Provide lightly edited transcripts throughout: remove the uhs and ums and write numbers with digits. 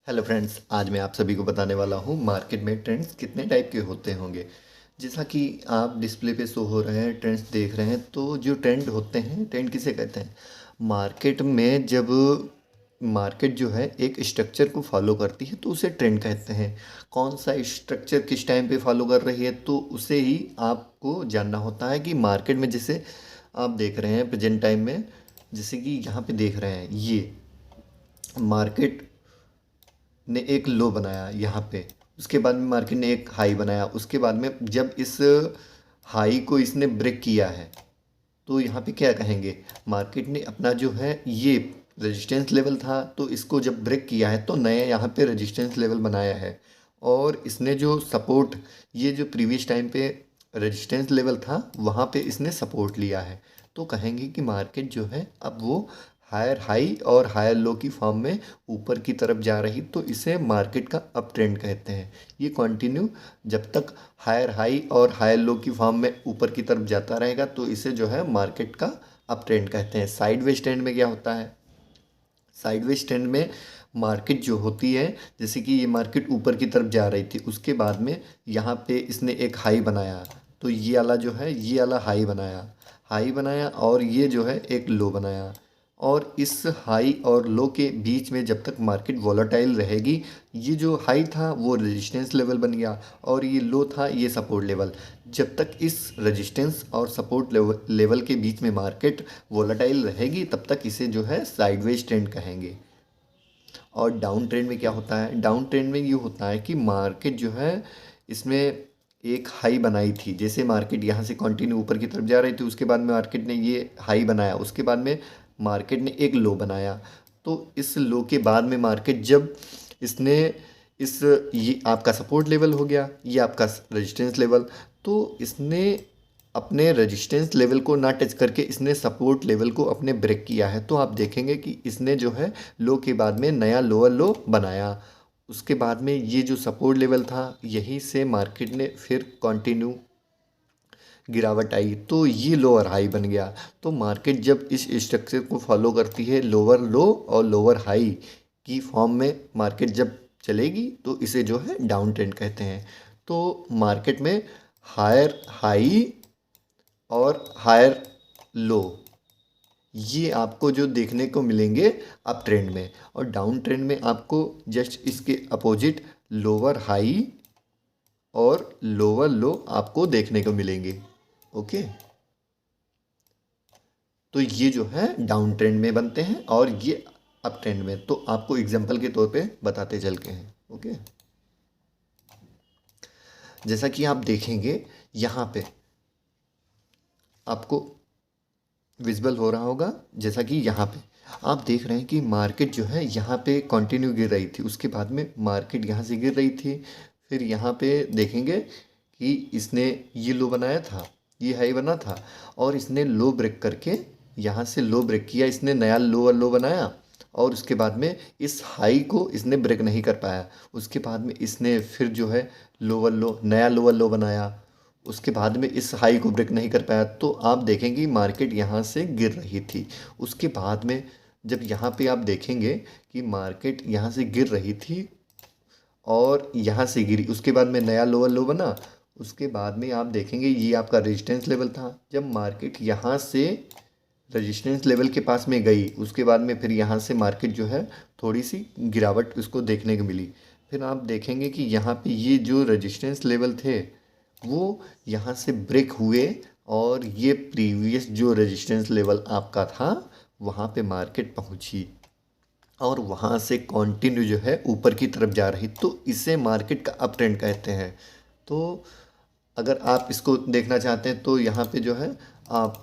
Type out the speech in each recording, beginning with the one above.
Hello friends, आज मैं आप सभी को बताने वाला हूँ मार्केट में ट्रेंड्स कितने टाइप के होते होंगे। जैसा कि आप डिस्प्ले पे शो हो रहे हैं, ट्रेंड्स देख रहे हैं, तो जो ट्रेंड होते हैं, ट्रेंड किसे कहते हैं? मार्केट में जब मार्केट जो है एक स्ट्रक्चर को फॉलो करती है तो उसे ट्रेंड कहते हैं। कौन सा स्ट्रक्चर किस टाइम पे फॉलो कर रही है, तो उसे ही आपको जानना होता है कि मार्केट में जैसे आप देख रहे हैं प्रेजेंट टाइम में, जैसे कि यहाँ पे देख रहे हैं, ये मार्केट ने एक लो बनाया यहाँ पे। उसके बाद में मार्केट ने एक हाई बनाया। उसके बाद में जब इस हाई को इसने ब्रेक किया है, तो यहाँ पे क्या कहेंगे? मार्केट ने अपना जो है ये रेजिस्टेंस लेवल था, तो इसको जब ब्रेक किया है तो नया यहाँ पे रेजिस्टेंस लेवल बनाया है। और इसने जो सपोर्ट, ये जो प्रीवियस टाइम पे रेजिस्टेंस लेवल था वहाँ पे इसने सपोर्ट लिया है। तो कहेंगे कि मार्केट जो है अब वो हायर हाई और हायर लो की फॉर्म में ऊपर की तरफ जा रही, तो इसे मार्केट का अप ट्रेंड कहते हैं। ये कंटिन्यू जब तक हायर हाई और हायर लो की फॉर्म में ऊपर की तरफ जाता रहेगा तो इसे जो है मार्केट का अप ट्रेंड कहते हैं। साइडवेज ट्रेंड में क्या होता है? साइडवेज ट्रेंड में मार्केट जो होती है, जैसे कि ये मार्केट ऊपर की तरफ जा रही थी, उसके बाद में यहाँ पे इसने एक हाई बनाया, तो ये वाला जो है ये वाला हाई बनाया और ये जो है एक लो बनाया। और इस हाई और लो के बीच में जब तक मार्केट वॉलेटाइल रहेगी, ये जो हाई था वो रेजिस्टेंस लेवल बन गया और ये लो था ये सपोर्ट लेवल। जब तक इस रेजिस्टेंस और सपोर्ट लेवल के बीच में मार्केट वॉलेटाइल रहेगी तब तक इसे जो है साइडवेज ट्रेंड कहेंगे। और डाउन ट्रेंड में क्या होता है? डाउन ट्रेंड में ये होता है कि मार्केट जो है इसमें एक हाई बनाई थी, जैसे मार्केट यहाँ से कंटिन्यू ऊपर की तरफ जा रही थी, उसके बाद में मार्केट ने ये हाई बनाया, उसके बाद में मार्केट ने एक लो बनाया। तो इस लो के बाद में मार्केट जब इसने इस ये आपका सपोर्ट लेवल हो गया, ये आपका रेजिस्टेंस लेवल, तो इसने अपने रेजिस्टेंस लेवल को ना टच करके इसने सपोर्ट लेवल को अपने ब्रेक किया है। तो आप देखेंगे कि इसने जो है लो के बाद में नया लोअर लो बनाया। उसके बाद में ये जो सपोर्ट लेवल था यहीं से मार्केट ने फिर कंटिन्यू गिरावट आई, तो ये लोअर हाई बन गया। तो मार्केट जब इस स्ट्रक्चर को फॉलो करती है, लोअर लो और लोअर हाई की फॉर्म में मार्केट जब चलेगी तो इसे जो है डाउन ट्रेंड कहते हैं। तो मार्केट में हायर हाई और हायर लो ये आपको जो देखने को मिलेंगे अप ट्रेंड में, और डाउन ट्रेंड में आपको जस्ट इसके अपोजिट लोअर हाई और लोअर लो आपको देखने को मिलेंगे। ओके, तो ये जो है डाउन ट्रेंड में बनते हैं और ये अप ट्रेंड में। तो आपको एग्जांपल के तौर पे बताते चल के हैं। ओके, जैसा कि आप देखेंगे यहाँ पे आपको विजिबल हो रहा होगा, जैसा कि यहाँ पे आप देख रहे हैं कि मार्केट जो है यहाँ पे कंटिन्यू गिर रही थी, उसके बाद में मार्केट यहाँ से गिर रही थी, फिर यहाँ पे देखेंगे कि इसने ये लो बनाया था, ये हाई बना था, और इसने लो ब्रेक करके यहाँ से लो ब्रेक किया, इसने नया लोअर लो बनाया और उसके बाद में इस हाई को इसने ब्रेक नहीं कर पाया। उसके बाद में इसने फिर जो है लोअर लो, नया लोअर लो बनाया, उसके बाद में इस हाई को ब्रेक नहीं कर पाया। तो आप देखेंगे मार्केट यहाँ से गिर रही थी। उसके बाद में जब यहाँ पे आप देखेंगे कि मार्केट यहाँ से गिर रही थी और यहाँ से गिरी, उसके बाद में नया लोअर लो बना, उसके बाद में आप देखेंगे ये आपका रेजिस्टेंस लेवल था। जब मार्केट यहाँ से रेजिस्टेंस लेवल के पास में गई, उसके बाद में फिर यहाँ से मार्केट जो है थोड़ी सी गिरावट उसको देखने को मिली। फिर आप देखेंगे कि यहाँ पे ये जो रेजिस्टेंस लेवल थे वो यहाँ से ब्रेक हुए और ये प्रीवियस जो रेजिस्टेंस लेवल आपका था वहाँ पे मार्केट पहुँची और वहाँ से कंटिन्यू जो है ऊपर की तरफ जा रही, तो इसे मार्केट का अप ट्रेंड कहते हैं। तो अगर आप इसको देखना चाहते हैं तो यहाँ पे जो है आप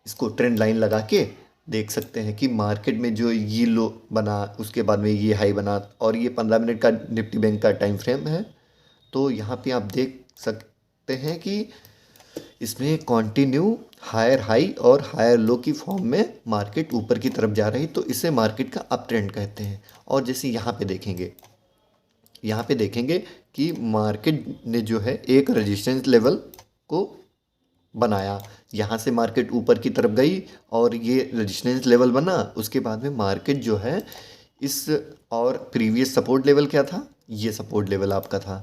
इसको ट्रेंड लाइन लगा के देख सकते हैं कि मार्केट में जो ये लो बना, उसके बाद में ये हाई बना, और ये 15 मिनट का निफ्टी बैंक का टाइम फ्रेम है। तो यहाँ पे आप देख सकते हैं कि इसमें कंटिन्यू हायर हाई और हायर लो की फॉर्म में मार्केट ऊपर की तरफ जा रही, तो इसे मार्केट का अप ट्रेंड कहते हैं। और जैसे यहाँ पे देखेंगे कि मार्केट ने जो है एक रेजिस्टेंस लेवल को बनाया, यहाँ से मार्केट ऊपर की तरफ गई और ये रेजिस्टेंस लेवल बना। उसके बाद में मार्केट जो है इस और प्रीवियस सपोर्ट लेवल क्या था, ये सपोर्ट लेवल आपका था।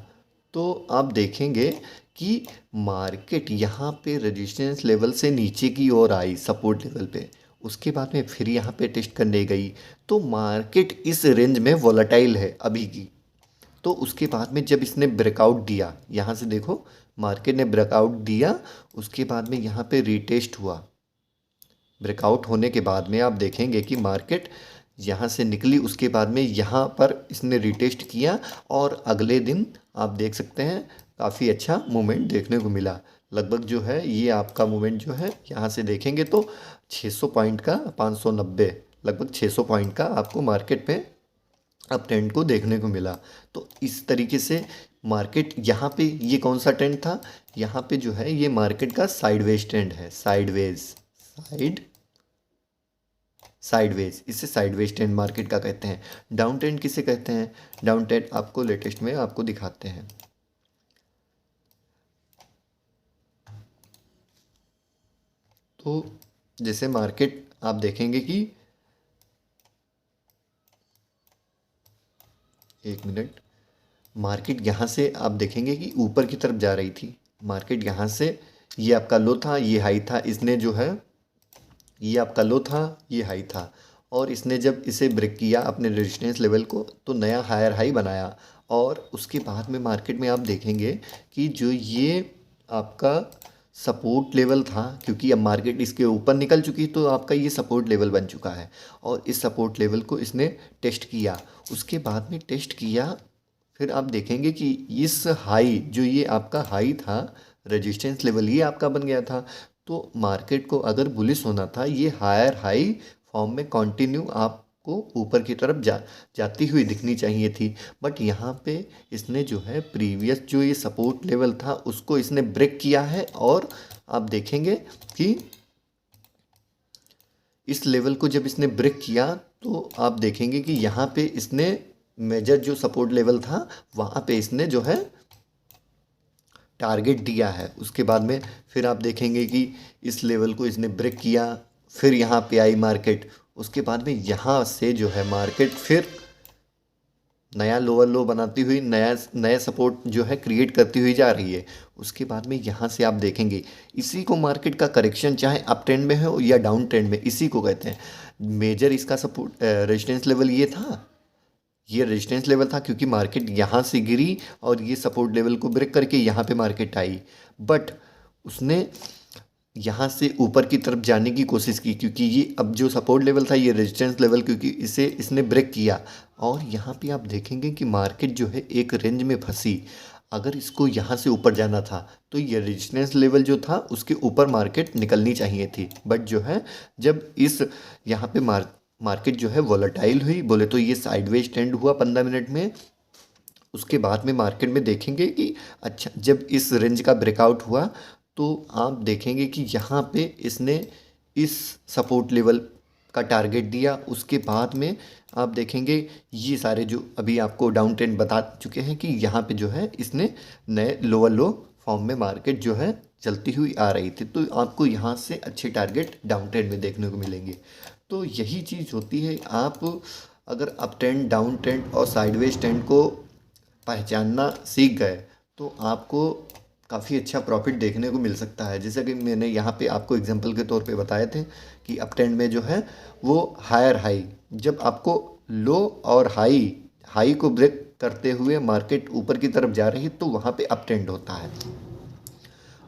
तो आप देखेंगे कि मार्केट यहाँ पे रेजिस्टेंस लेवल से नीचे की ओर आई सपोर्ट लेवल पे, उसके बाद में फिर यहाँ पे टेस्ट करने गई। तो मार्केट इस रेंज में वॉलेटाइल है अभी की। तो उसके बाद में जब इसने ब्रेकआउट दिया, यहाँ से देखो मार्केट ने ब्रेकआउट दिया, उसके बाद में यहाँ पे रीटेस्ट हुआ। ब्रेकआउट होने के बाद में आप देखेंगे कि मार्केट यहाँ से निकली, उसके बाद में यहाँ पर इसने रिटेस्ट किया और अगले दिन आप देख सकते हैं काफ़ी अच्छा मूवमेंट देखने को मिला। लगभग जो है ये आपका मूवमेंट जो है यहाँ से देखेंगे तो 600 पॉइंट का 590, लगभग 600 पॉइंट का आपको मार्केट में अप ट्रेंड को देखने को मिला। तो इस तरीके से मार्केट यहाँ पे, ये कौन सा ट्रेंड था, यहाँ पे जो है ये मार्केट का साइडवेज ट्रेंड है, साइडवेज, इसे साइडवेज ट्रेंड मार्केट का कहते हैं। डाउन ट्रेंड किसे कहते हैं, डाउन ट्रेंड आपको लेटेस्ट में आपको दिखाते हैं। तो जैसे मार्केट आप देखेंगे कि एक मिनट, मार्केट यहाँ से आप देखेंगे कि ऊपर की तरफ जा रही थी। मार्केट यहाँ से, ये आपका लो था, ये हाई था, इसने जो है ये आपका लो था, ये हाई था, और इसने जब इसे ब्रेक किया अपने रेजिस्टेंस लेवल को तो नया हायर हाई बनाया। और उसके बाद में मार्केट में आप देखेंगे कि जो ये आपका सपोर्ट लेवल था, क्योंकि अब मार्केट इसके ऊपर निकल चुकी तो आपका ये सपोर्ट लेवल बन चुका है, और इस सपोर्ट लेवल को इसने टेस्ट किया। उसके बाद में टेस्ट किया, फिर आप देखेंगे कि इस हाई, जो ये आपका हाई था रेजिस्टेंस लेवल, ये आपका बन गया था। तो मार्केट को अगर बुलिश होना था, ये हायर हाई फॉर्म में कंटिन्यू आपको ऊपर की तरफ जाती हुई दिखनी चाहिए थी। बट यहाँ पे इसने जो है प्रीवियस जो ये सपोर्ट लेवल था उसको इसने ब्रेक किया है, और आप देखेंगे कि इस लेवल को जब इसने ब्रेक किया तो आप देखेंगे कि यहाँ पे इसने मेजर जो सपोर्ट लेवल था वहाँ पे इसने जो है टारगेट दिया है। उसके बाद में फिर आप देखेंगे कि इस लेवल को इसने ब्रेक किया, फिर यहाँ पे आई मार्केट। उसके बाद में यहाँ से जो है मार्केट फिर नया लोअर लो बनाती हुई नया सपोर्ट जो है क्रिएट करती हुई जा रही है। उसके बाद में यहाँ से आप देखेंगे इसी को मार्केट का करेक्शन चाहे अप ट्रेंड में हो या डाउन ट्रेंड में, इसी को कहते हैं मेजर। इसका सपोर्ट रेजिस्टेंस लेवल ये था, ये रेजिस्टेंस लेवल था, क्योंकि मार्केट यहाँ से गिरी और ये सपोर्ट लेवल को ब्रेक करके यहाँ पे मार्केट आई। बट उसने यहाँ से ऊपर की तरफ जाने की कोशिश की, क्योंकि ये अब जो सपोर्ट लेवल था ये रेजिस्टेंस लेवल, क्योंकि इसे इसने ब्रेक किया। और यहाँ पे आप देखेंगे कि मार्केट जो है एक रेंज में फंसी। अगर इसको यहाँ से ऊपर जाना था तो ये रेजिस्टेंस लेवल जो था उसके ऊपर मार्केट निकलनी चाहिए थी। बट जो है जब इस यहाँ पे मार्केट जो है वॉलेटाइल हुई, बोले तो ये साइडवेज ट्रेंड हुआ 15 मिनट में। उसके बाद में मार्केट में देखेंगे कि अच्छा, जब इस रेंज का ब्रेकआउट हुआ तो आप देखेंगे कि यहाँ पे इसने इस सपोर्ट लेवल का टारगेट दिया। उसके बाद में आप देखेंगे ये सारे जो अभी आपको डाउन ट्रेंड बता चुके हैं कि यहाँ पे जो है इसने नए लोअर लो फॉर्म में मार्केट जो है चलती हुई आ रही थी। तो आपको यहाँ से अच्छे टारगेट डाउन ट्रेंड में देखने को मिलेंगे। तो यही चीज़ होती है, आप अगर अप ट्रेंड, डाउन ट्रेंड और साइडवेज ट्रेंड को पहचानना सीख गए तो आपको काफ़ी अच्छा प्रॉफिट देखने को मिल सकता है। जैसे कि मैंने यहाँ पे आपको एग्जांपल के तौर पे बताए थे कि अप ट्रेंड में जो है वो हायर हाई, जब आपको लो और हाई को ब्रेक करते हुए मार्केट ऊपर की तरफ जा रही है तो वहाँ पे अप ट्रेंड होता है।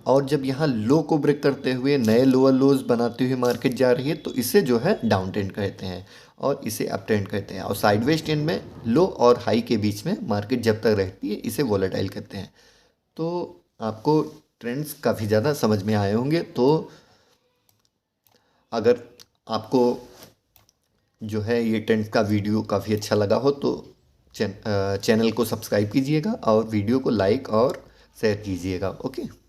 और जब यहाँ लो को ब्रेक करते हुए नए लोअर लोज बनाते हुए मार्केट जा रही है तो इसे जो है डाउन ट्रेंड कहते हैं और इसे अप ट्रेंड कहते हैं। और साइडवेज ट्रेंड में लो और हाई के बीच में मार्केट जब तक रहती है इसे वोलेटाइल कहते हैं। तो आपको ट्रेंड्स काफ़ी ज़्यादा समझ में आए होंगे। तो अगर आपको जो है ये ट्रेंड्स का वीडियो काफ़ी अच्छा लगा हो तो चैनल को सब्सक्राइब कीजिएगा और वीडियो को लाइक और शेयर कीजिएगा। ओके।